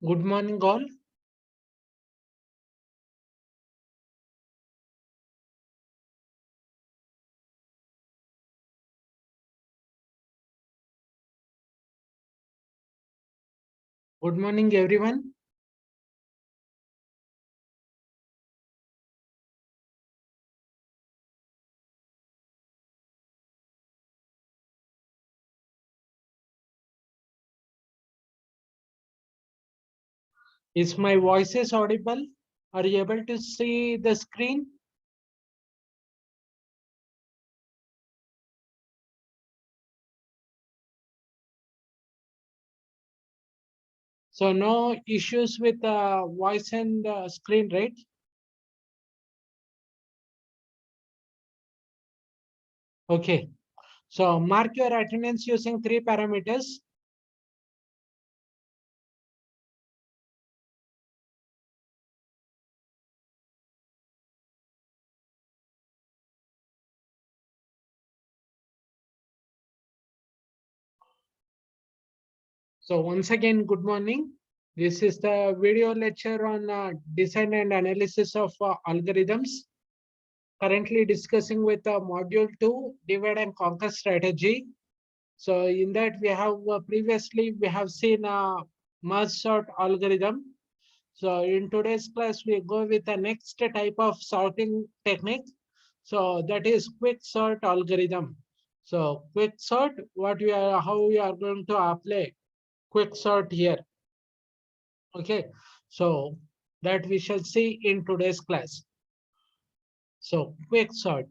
Good morning, all. Good morning, everyone. Is my voice is audible? Are you able to see the screen? So no issues with voice and screen, right? Okay. So mark your attendance using three parameters. So once again, good morning. This is the video lecture on design and analysis of algorithms. Currently discussing with module 2, divide and conquer strategy. So in that we have previously we have seen a merge sort algorithm. So in today's class we go with the next type of sorting technique. So that is quick sort algorithm. So quick sort, what we are how we are going to apply quick sort here. Okay, so that we shall see in today's class. So quick sort.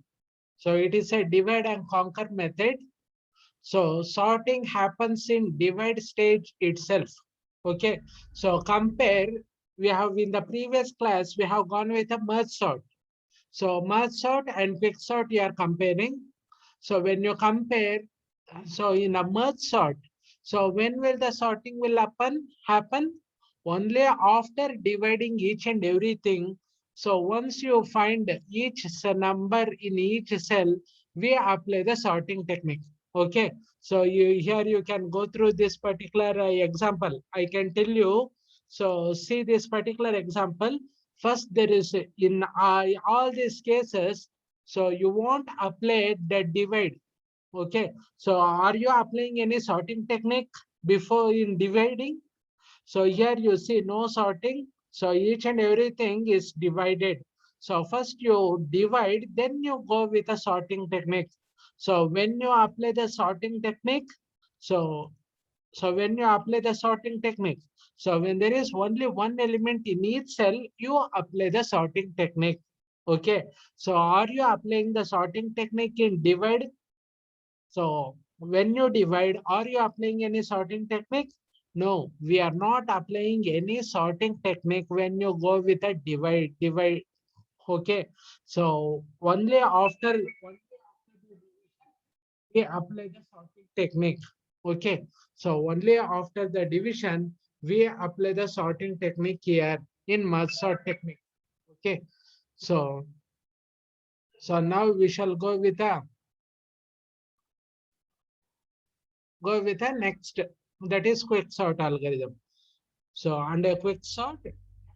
So it is a divide and conquer method. So sorting happens in divide stage itself. Okay. So compare, we have in the previous class, we have gone with a merge sort. So merge sort and quick sort you are comparing. So when you compare, so in a merge sort, so when will the sorting will happen? Only after dividing each and everything. So once you find each number in each cell, we apply the sorting technique. Okay. So you here you can go through this particular example. I can tell you. So see this particular example. First, there is in all these cases, so you won't apply the divide. Okay. So are you applying any sorting technique before in dividing? So here you see no sorting. So each and everything is divided. So first you divide, then you go with a sorting technique. So when you apply the sorting technique, so when you apply the sorting technique, so when there is only one element in each cell, you apply the sorting technique. Okay. So are you applying the sorting technique in divide? So when you divide, are you applying any sorting technique? No, we are not applying any sorting technique when you go with a divide. Okay. So only after we apply the sorting technique. Okay. So only after the division, we apply the sorting technique here in merge sort technique. Okay. So, so now we shall go with a next, that is quick sort algorithm. So under quick sort,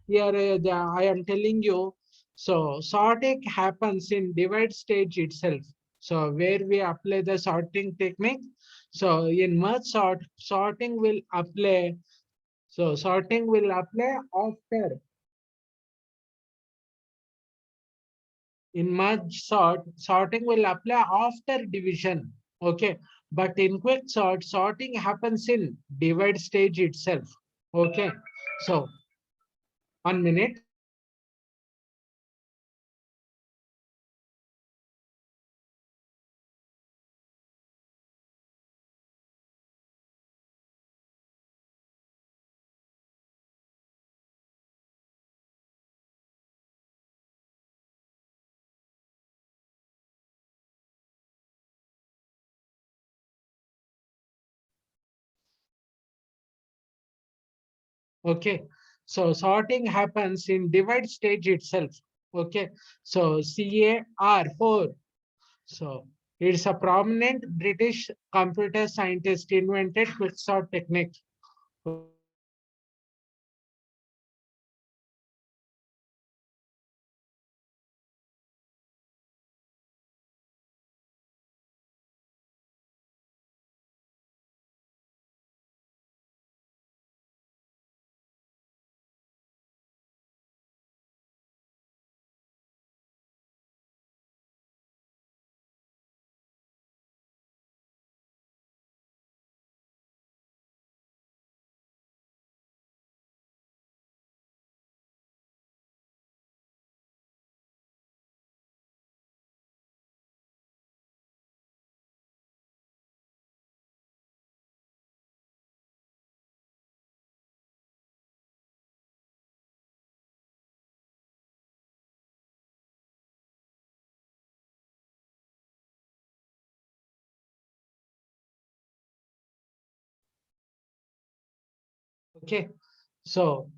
here I am telling you, so sorting happens in divide stage itself. So where we apply the sorting technique. So in merge sort, sorting will apply. So sorting will apply after. In merge sort, sorting will apply after division. Okay. But in quick sort, sorting happens in divide stage itself. Okay. So 1 minute. Okay. So sorting happens in divide stage itself. Okay. So CAR4. So it's a prominent British computer scientist invented quicksort technique. Okay. So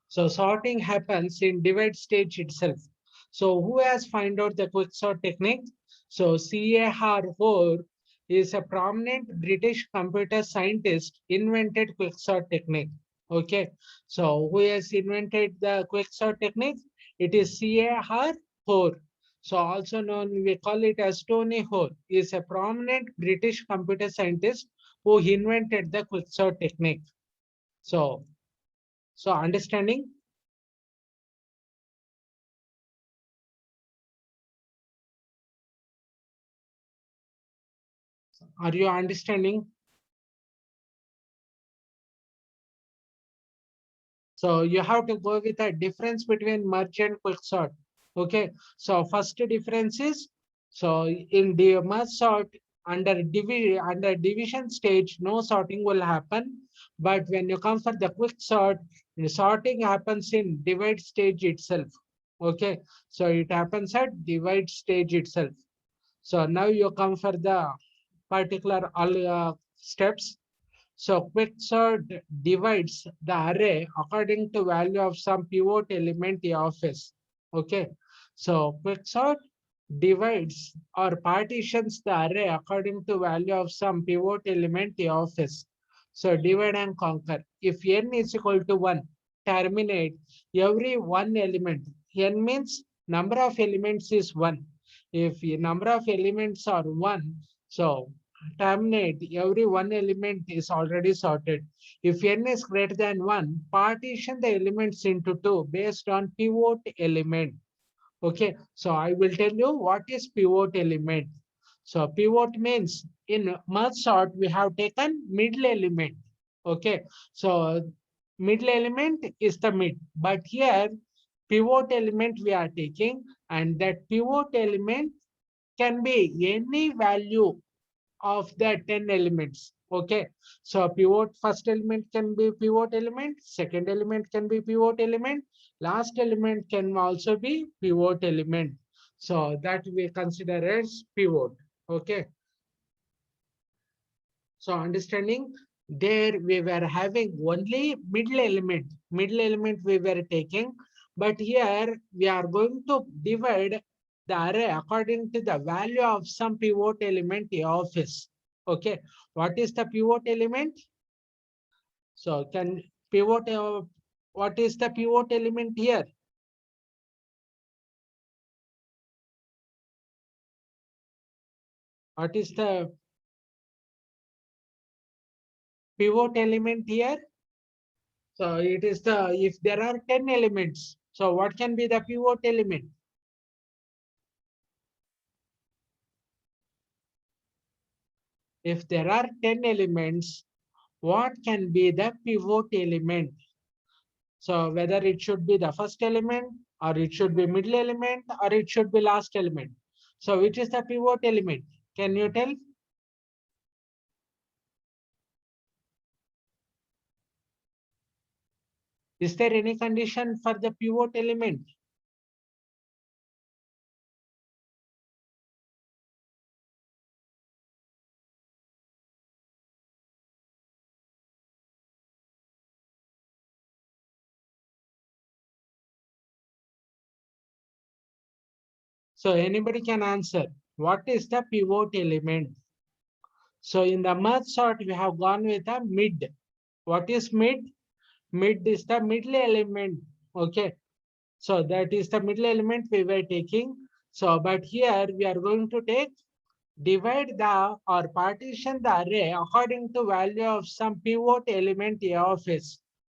sorting happens in divide stage itself. So who has find out the quicksort technique? So C.A.R. Hoare is a prominent British computer scientist invented quicksort technique. Okay. So who has invented the quicksort technique? It is C.A.R. Hoare. So also known, we call it as Tony Hoare, is a prominent British computer scientist who invented the quicksort technique. So understanding. Are you understanding? So you have to go with a difference between merge and quicksort. Okay. So first difference is, so in the merge sort under division stage, no sorting will happen. But when you come for the quicksort, the sorting happens in divide stage itself. Okay. So it happens at divide stage itself. So now you come for the particular all steps. So quicksort divides the array according to value of some pivot element A of S. Okay. So quicksort divides or partitions the array according to value of some pivot element A of S. So divide and conquer. If n is equal to 1, terminate every one element. N means number of elements is 1. If the number of elements are 1, so terminate every one element is already sorted. If n is greater than 1, partition the elements into 2 based on pivot element. Okay, so I will tell you what is pivot element. So pivot means in merge sort we have taken middle element. Okay, so middle element is the mid, but here pivot element we are taking, and that pivot element can be any value of the 10 elements. Okay. So pivot first element can be pivot element, second element can be pivot element, last element can also be pivot element. So that we consider as pivot. Okay. So understanding, there we were having only middle element. Middle element we were taking, but here we are going to divide the array according to the value of some pivot element A of S. Okay. What is the pivot element? So can pivot, what is the pivot element here? What is the pivot element here? So it is the, if there are 10 elements, so what can be the pivot element? If there are 10 elements, what can be the pivot element? So whether it should be the first element, or it should be middle element, or it should be last element. So which is the pivot element? Can you tell? Is there any condition for the pivot element? So anybody can answer. What is the pivot element? So in the merge sort, we have gone with a mid. What is mid? Mid is the middle element. Okay. So that is the middle element we were taking. So, but here we are going to take divide the or partition the array according to value of some pivot element A of S.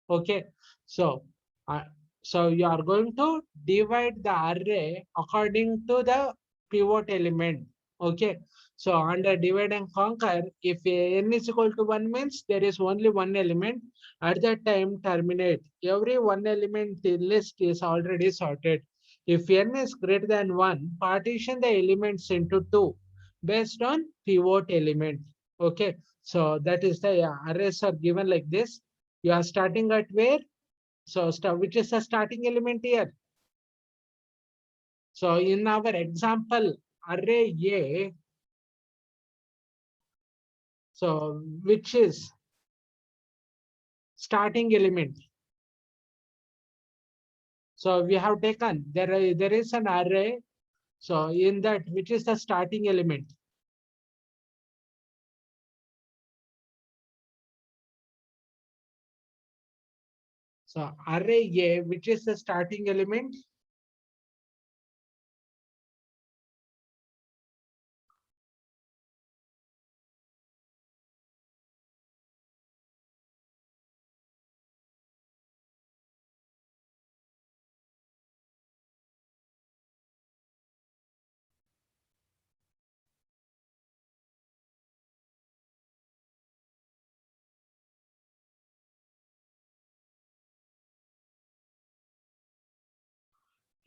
Okay. So, uh, so you are going to divide the array according to the pivot element. Okay. So under divide and conquer, if n is equal to 1 means there is only one element. At that time, terminate. Every one element list is already sorted. If n is greater than 1, partition the elements into 2 based on pivot element. Okay. So that is the arrays are given like this. You are starting at where? So which is the starting element here? So in our example, array A, so which is, starting element. So we have taken, there is an array. So in that, which is the starting element? So array A, which is the starting element?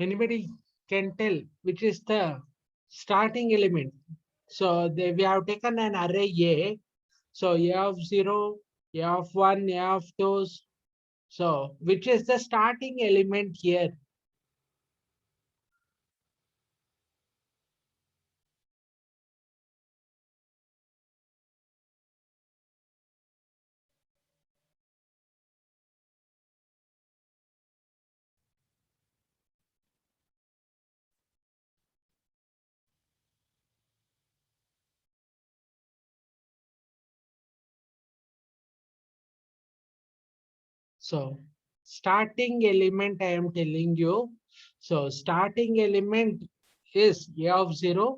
Anybody can tell which is the starting element? So we have taken an array A. So A of 0, A of 1, A of 2. So which is the starting element here? So starting element, I am telling you. So starting element is A of 0.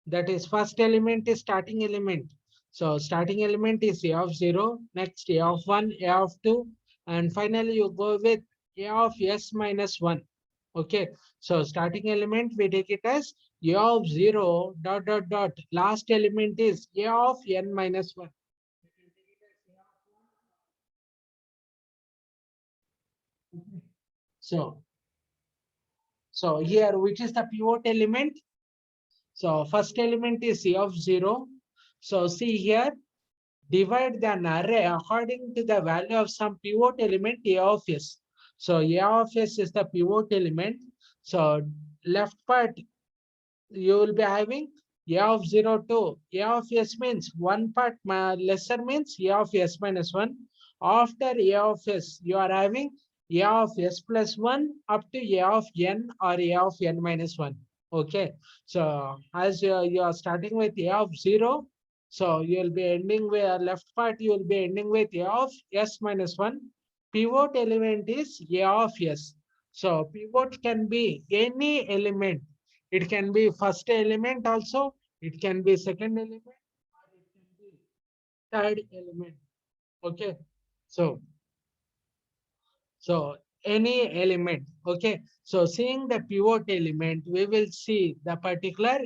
That is first element is starting element. So starting element is A of 0. Next A of 1, A of 2. And finally you go with A of S minus 1. Okay. So starting element, we take it as A of 0 dot dot dot. Last element is A of N minus 1. So So here, which is the pivot element? So first element is C of 0. So see here, divide the array according to the value of some pivot element A of S. So A of S is the pivot element. So left part, you will be having A of 0 to A of S means one part lesser means A of S minus 1. After A of S, you are having A of S plus 1 up to A of N or A of N minus 1. Okay. So as you are starting with A of 0, so you will be ending with left part, you will be ending with A of S minus 1. Pivot element is A of S. So pivot can be any element. It can be first element also, it can be second element, or it can be third element. Okay. So so any element. Okay. So seeing the pivot element, we will see the particular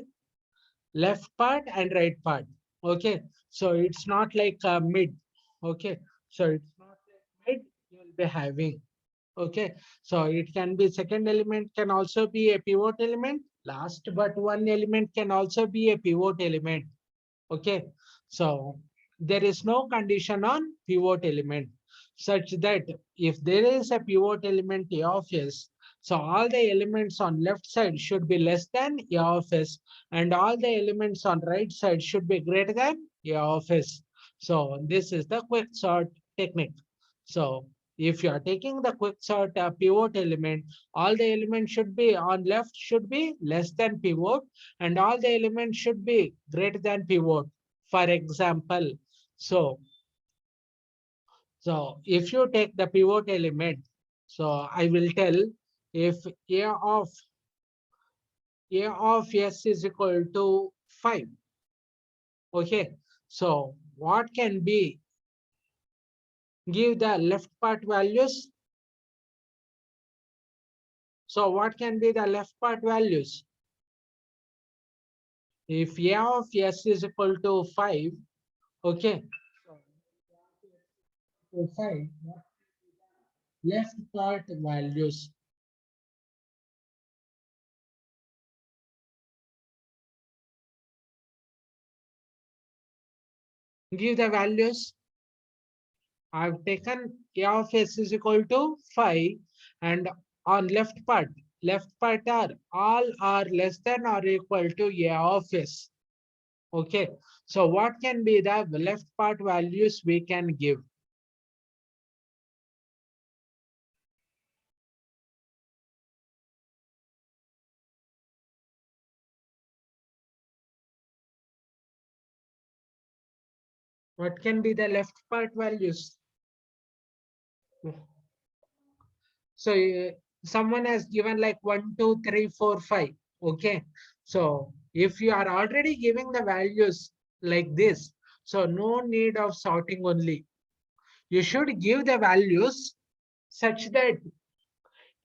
left part and right part. Okay. So it's not like mid. Okay. So it's not like mid you will be having. Okay, so it can be second element can also be a pivot element. Last but one element can also be a pivot element. Okay, so there is no condition on pivot element such that if there is a pivot element A of S, so all the elements on left side should be less than A of S and all the elements on right side should be greater than A of S. So this is the quick sort technique. So if you are taking the quick sort pivot element, all the elements should be on left should be less than pivot and all the elements should be greater than pivot. For example, so if you take the pivot element, so I will tell if a of S is equal to 5. Okay, so what can be give the left part values? So what can be the left part values? If A of S is equal to 5, okay, so 5, left part values. Give the values. I've taken A of S is equal to 5 and on left part are all are less than or equal to A of S. Okay, so what can be the left part values we can give? What can be the left part values? So someone has given like 1, 2, 3, 4, 5. Okay. So if you are already giving the values like this, so no need of sorting only. You should give the values such that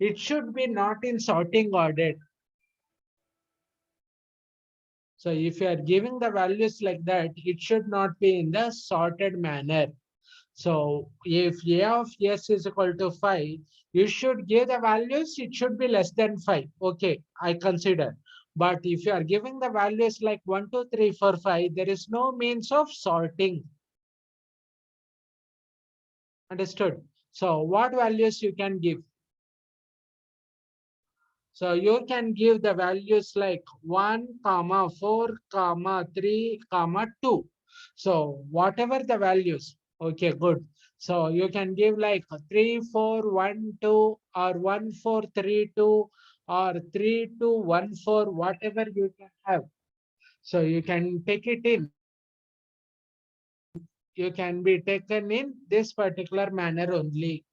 it should be not in sorting order. So if you are giving the values like that, it should not be in the sorted manner. So if a of s is equal to 5, you should give the values, it should be less than 5. Okay, I consider. But if you are giving the values like 1, 2, 3, 4, 5, there is no means of sorting. Understood? So what values you can give? So you can give the values like 1, comma 4, comma 3, comma 2. So whatever the values, okay, good. So you can give like 3, 4, 1, 2, or 1, 4, 3, 2, or 3, 2, 1, 4, whatever you can have. So you can take it in. You can be taken in this particular manner only.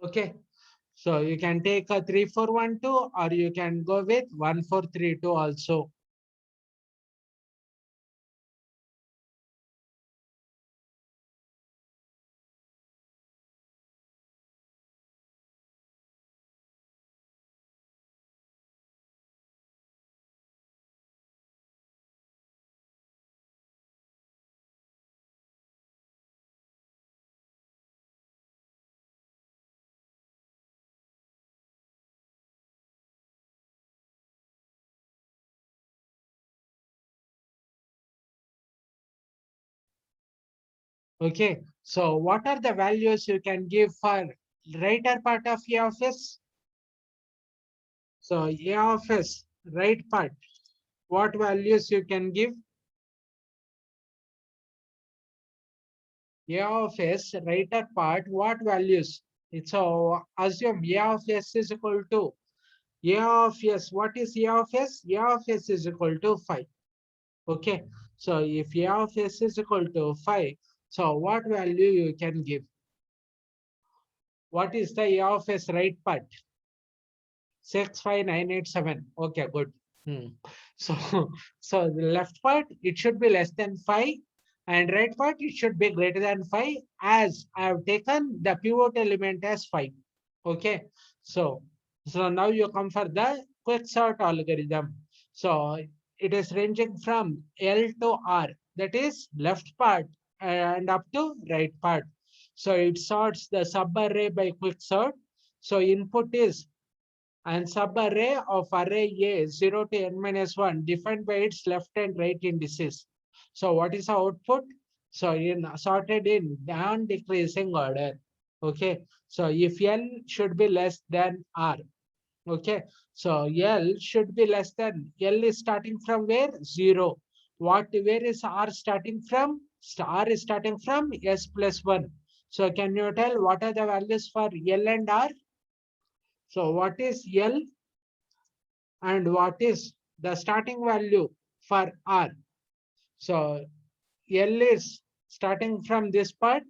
Okay. So you can take a 3, 4, 1, 2, or you can go with 1, 4, 3, 2 also. Okay, so what are the values you can give for righter part of A of S? So A of S, right part, what values you can give? A of S, righter part, what values? It's so assume A of S is equal to A of S. What is A of S? A of S is equal to 5. Okay, so if A of S is equal to 5, so what value you can give? What is the A of S right part? 65987. Okay, good. Hmm. So, so the left part, it should be less than 5, and right part, it should be greater than 5, as I have taken the pivot element as 5. Okay. So, so now you come for the quick sort algorithm. So it is ranging from L to R, that is left part and up to right part. So it sorts the subarray by quick sort. So input is and subarray of array A 0 to n minus 1 defined by its left and right indices. So what is the output? So in sorted in down decreasing order. Okay. So if L should be less than R. Okay. So L should be less than L is starting from where? 0. Where is R starting from? R is starting from S plus 1. So can you tell what are the values for L and R? So what is L and what is the starting value for R? So L is starting from this part,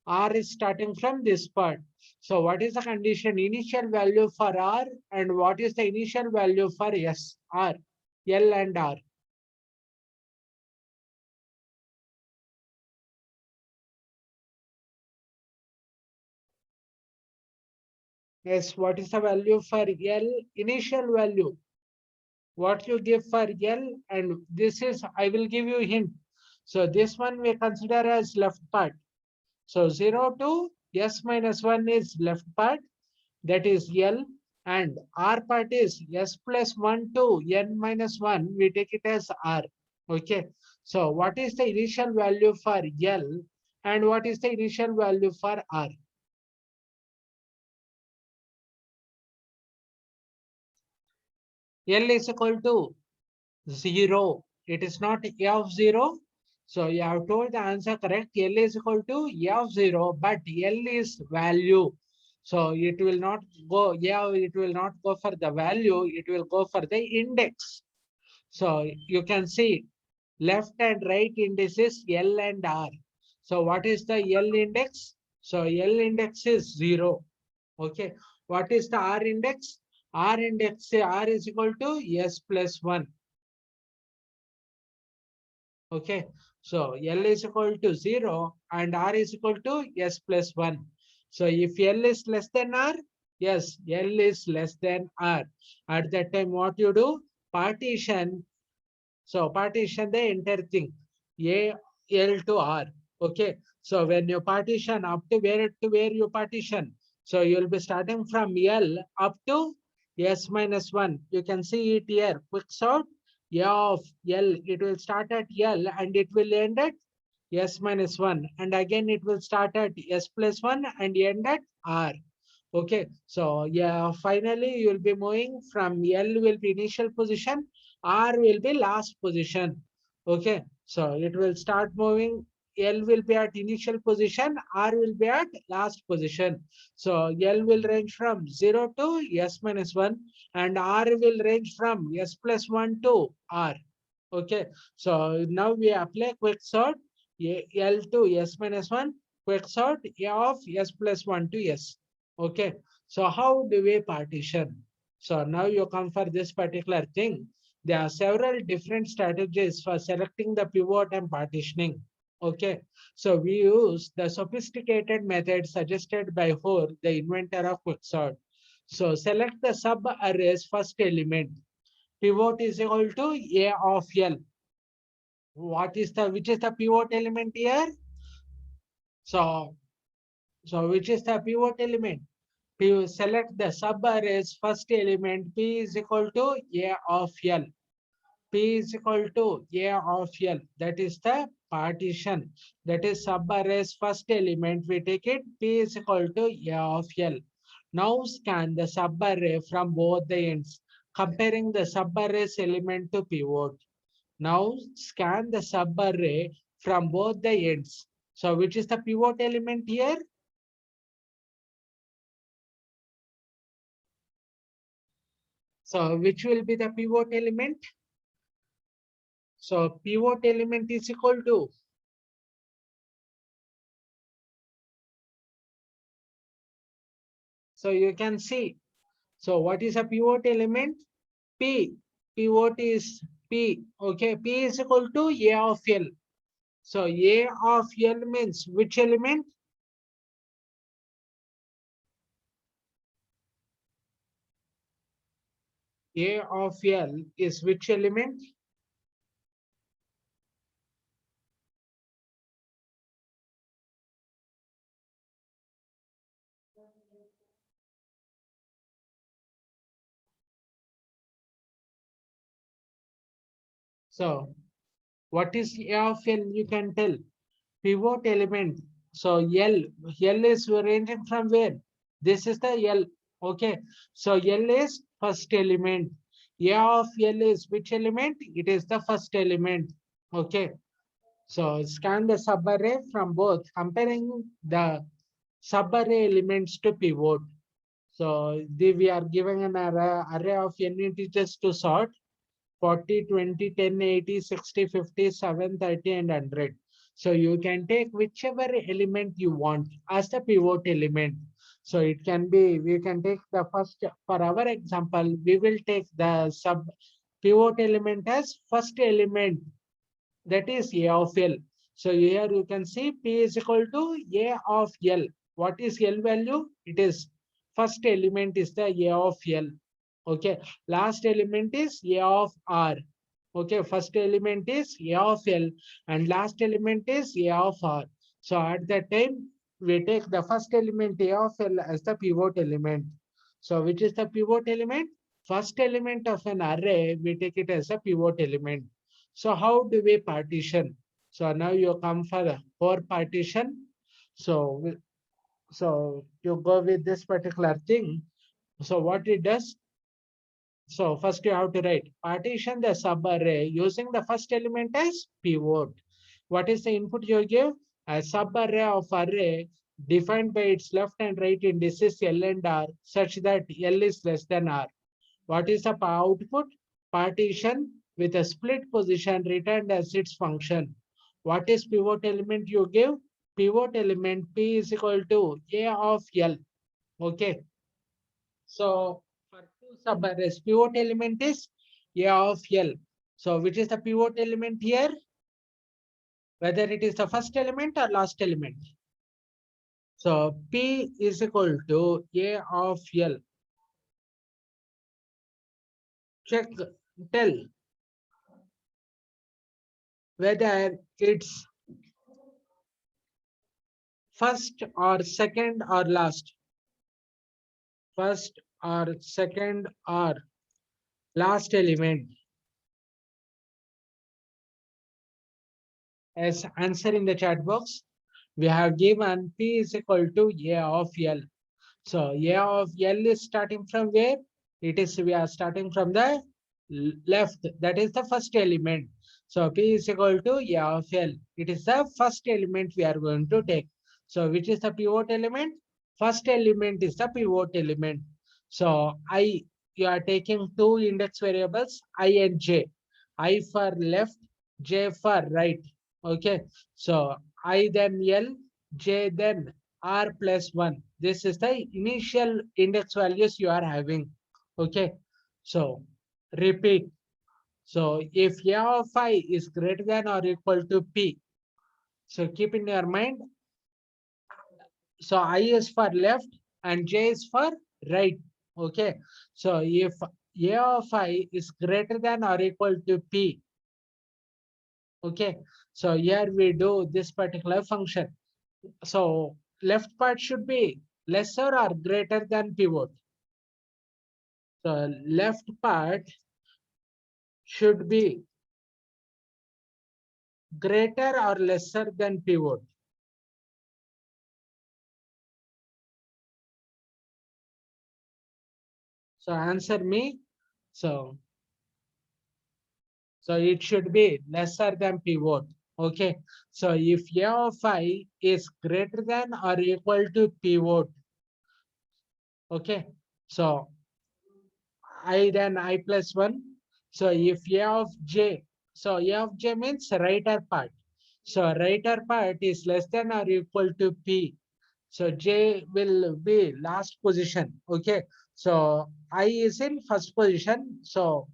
R is starting from this part. So what is the condition? Initial value for R and what is the initial value for S, R, L and R? Yes, what is the value for L? Initial value. What you give for L, and this is, I will give you a hint. So this one we consider as left part. So 0 to S minus 1 is left part, that is L, and R part is S plus 1 to N minus 1, we take it as R. Okay. So what is the initial value for L and what is the initial value for R? L is equal to 0. It is not A of 0. So you have told the answer correct. L is equal to A of 0, but L is value. So it will not go, yeah, it will not go for the value, it will go for the index. So you can see left and right indices L and R. So what is the L index? So L index is 0. Okay. What is the R index? R index, R is equal to S plus 1. Okay. So L is equal to 0 and R is equal to S plus 1. So if L is less than R, yes, L is less than R. At that time, what you do? Partition. So partition the entire thing, A, L to R. Okay. So when you partition up to where you partition, so you'll be starting from L up to S minus 1. You can see it here. Quick sort. A of L, it will start at L and it will end at S minus 1. And again, it will start at S plus 1 and end at R. Okay, so yeah, finally you'll be moving from L will be initial position, R will be last position. Okay, so it will start moving. L will be at initial position, R will be at last position. So L will range from 0 to S minus 1 and R will range from S plus 1 to R. Okay, so now we apply quick sort L to S minus 1, quick sort A of S plus 1 to S. Okay, so how do we partition? So now you come for this particular thing. There are several different strategies for selecting the pivot and partitioning. Okay, so we use the sophisticated method suggested by Hoare, the inventor of quicksort. So select the sub array's first element. Pivot is equal to A of L. What is the which is the pivot element here? So which is the pivot element? Select the subarray's first element P is equal to A of L. P is equal to A of L. That is the partition. That is subarray's first element. We take it P is equal to A of L. Now scan the subarray from both the ends, comparing the subarray's element to pivot. Now scan the subarray from both the ends. So which is the pivot element here? So which will be the pivot element? So pivot element is equal to, so you can see, so what is a pivot element? P, pivot is P, okay, P is equal to A of L. So A of L means which element? A of L is which element? So what is A of L? You can tell. Pivot element. So L is ranging from where? This is the L. Okay. So L is first element. A of L is which element? It is the first element. Okay. So scan the subarray from both, comparing the subarray elements to pivot. So we are giving an array of n integers to sort. 40, 20, 10, 80, 60, 50, 7, 30, and 100. So you can take whichever element you want as the pivot element. So it can be, we can take the first, for our example, we will take the sub pivot element as first element, that is A of L. So here you can see P is equal to A of L. What is L value? It is first element is the A of L. Okay, last element is A of R. Okay, first element is A of L and last element is A of R. So at that time, we take the first element A of L as the pivot element. So which is the pivot element? First element of an array, we take it as a pivot element. So how do we partition? So now you come for partition. So, so you go with this particular thing. So what it does, so first you have to write partition the subarray using the first element as pivot. What is the input you give? A subarray of array defined by its left and right indices L and R such that L is less than R. What is the output? Partition with a split position returned as its function. What is pivot element you give? Pivot element P is equal to A of L. Okay. So for two subarrays, pivot element is A of L. So which is the pivot element here? Whether it is the first element or last element. So P is equal to A of L. Check, tell whether it's first or second or last. First or second or last element. As answer in the chat box, we have given P is equal to A of L. So A of L is starting from where? It is, we are starting from the left. That is the first element. So P is equal to A of L. It is the first element we are going to take. So which is the pivot element? First element is the pivot element. So I, you are taking two index variables, I and J. I for left, J for right. Okay. So I then L, J then R plus 1. This is the initial index values you are having. Okay. So repeat. So if A of I is greater than or equal to P, so keep in your mind. So I is for left and J is for right. Okay. So if A of I is greater than or equal to P, okay. So here we do this particular function. So left part should be lesser or greater than pivot. So left part should be greater or lesser than pivot. So answer me. So, so it should be lesser than pivot. Okay. So if A of I is greater than or equal to pivot. Okay. So I then I plus 1. So if A of J, so A of J means righter part. So righter part is less than or equal to P. So J will be last position. Okay. So I is in first position. So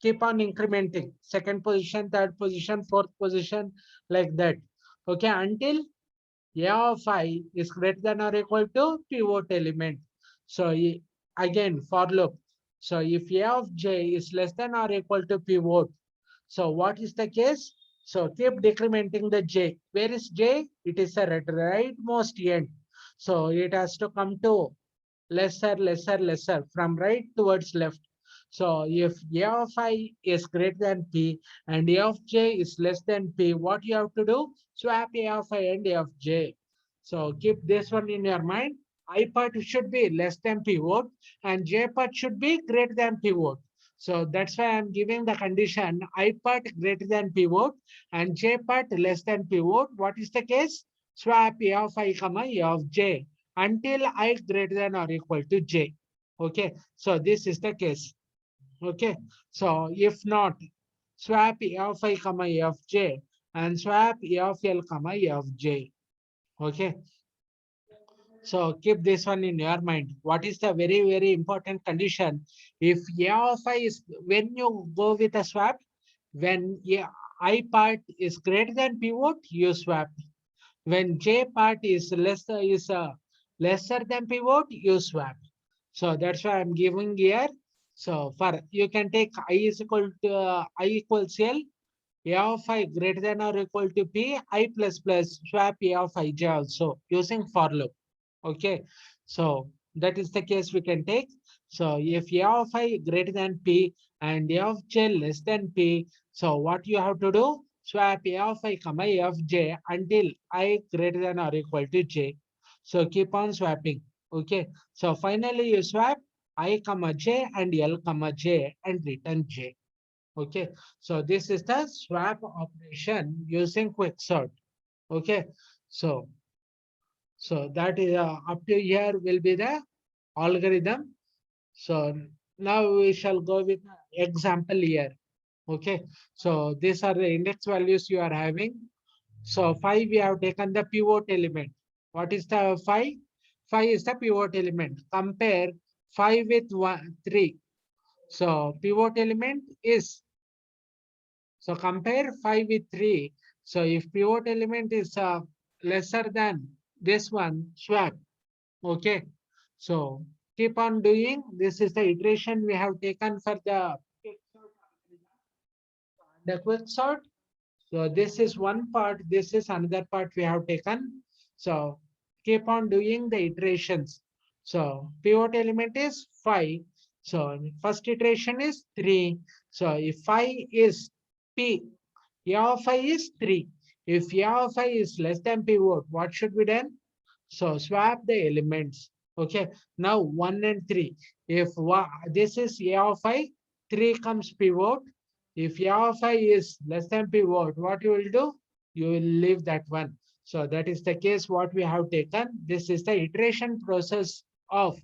keep on incrementing. Second position, third position, fourth position, like that. Okay. Until A of I is greater than or equal to pivot element. So again, for loop. So if A of J is less than or equal to pivot, so what is the case? So keep decrementing the J. Where is J? It is at rightmost end. So it has to come to lesser, lesser, lesser from right towards left. So if A of I is greater than P and A of J is less than P, what you have to do? Swap A of I and A of J. So keep this one in your mind. I part should be less than pivot and J part should be greater than pivot. So that's why I'm giving the condition I part greater than pivot and J part less than pivot. What is the case? Swap A of I comma A of J until I greater than or equal to J. Okay. So this is the case. Okay. So if not, swap A of I comma A of J and swap A of L comma A of J. Okay. So keep this one in your mind. What is the very, very important condition? If A of I is, when you go with a swap, when I part is greater than pivot, you swap. When J part is lesser than pivot, you swap. So that's why I'm giving here. So for you can take I is equal to I equals L, A of I greater than or equal to P, I plus plus swap A of ij also using for loop. Okay, so that is the case we can take. So if A of I greater than P and A of J less than P, so what you have to do? Swap A of I comma A of J until I greater than or equal to J. So keep on swapping. Okay, so finally you swap I comma J and L comma J and return J. Okay, so this is the swap operation using quicksort. Okay, so that is up to here will be the algorithm. So now we shall go with example here. Okay, so these are the index values you are having. So 5 we have taken the pivot element. What is the 5? 5 is the pivot element. Compare 5 with 3. So pivot element is, so compare 5 with 3. So if pivot element is lesser than this one, swap. Okay. So keep on doing. This is the iteration we have taken for the quick sort. So this is one part, this is another part we have taken. So keep on doing the iterations. So pivot element is 5. So first iteration is 3. So if 5 is P, A of I is 3. If A of I is less than pivot, what should be done? So swap the elements. Okay. Now 1 and 3. If this is A of I, 3 comes pivot. If A of I is less than pivot, what you will do? You will leave that one. So that is the case what we have taken. This is the iteration process of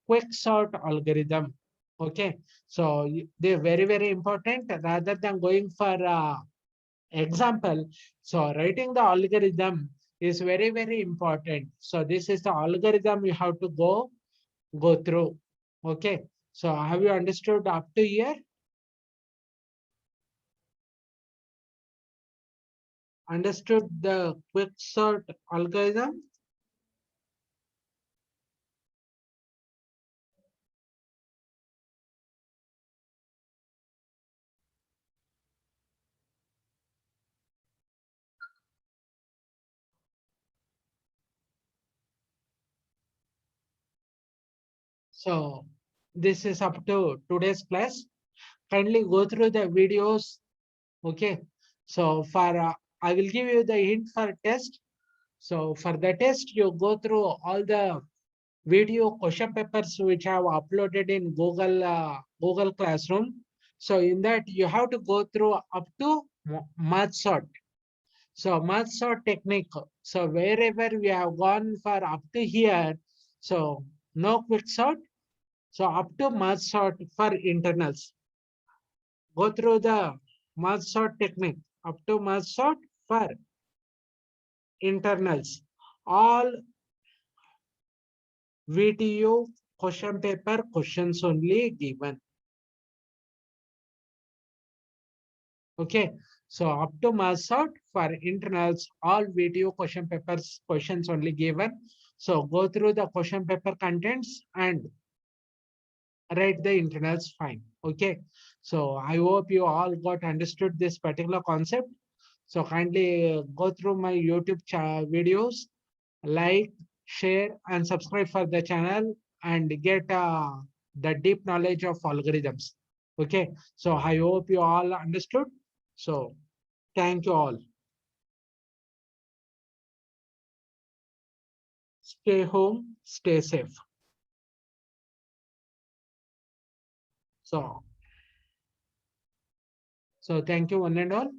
quick sort algorithm. Okay. So they're very, very important rather than going for example. So writing the algorithm is very, very important. So this is the algorithm you have to go through. Okay. So have you understood up to here? Understood the quick sort algorithm? So this is up to today's class. Kindly go through the videos. Okay. So for I will give you the hint for test. So for the test, you go through all the video question papers which I have uploaded in Google Classroom. So in that you have to go through up to math sort. So math sort technique. So wherever we have gone for up to here, so no quick sort. So up to math sort for internals. Go through the math sort technique up to math sort for internals. All VTU question paper questions only given. Okay. So up to math sort for internals, all video question papers questions only given. So go through the question paper contents and write the internals fine. Okay. So I hope you all got understood this particular concept. So kindly go through my YouTube videos, like, share, and subscribe for the channel and get the deep knowledge of algorithms. Okay. So I hope you all understood. So thank you all. Stay home, stay safe. So, so thank you one and all.